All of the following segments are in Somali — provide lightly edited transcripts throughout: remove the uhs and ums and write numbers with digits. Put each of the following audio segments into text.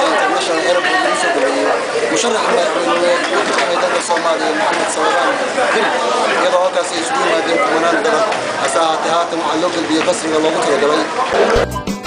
international airport lagu soo dhaweeyay musharax madaxweynaha Soomaaliya Maxamed Sawiraan iyadoo halkaas ay isugu yimaadeen kumanaan dad asaate haatan waxa loo galbiyay qasriga loogu talagalay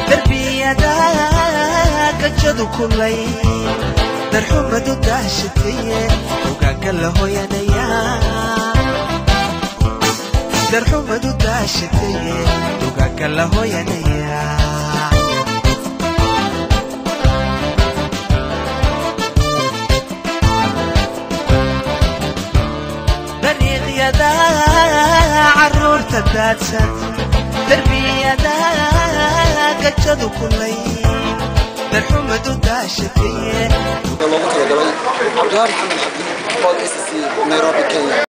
دربي داك جدو كلي درحوم دو داشتي وكاك الله يا نيا درحوم دو داشتي وكاك الله يا نيا بريق يا دا عرورت daadsan darbiyada gajadu kulay darxumadu daashatay loogu talagalay Abdullah Maxamed Xabdi oo SSC Nairobi Kenya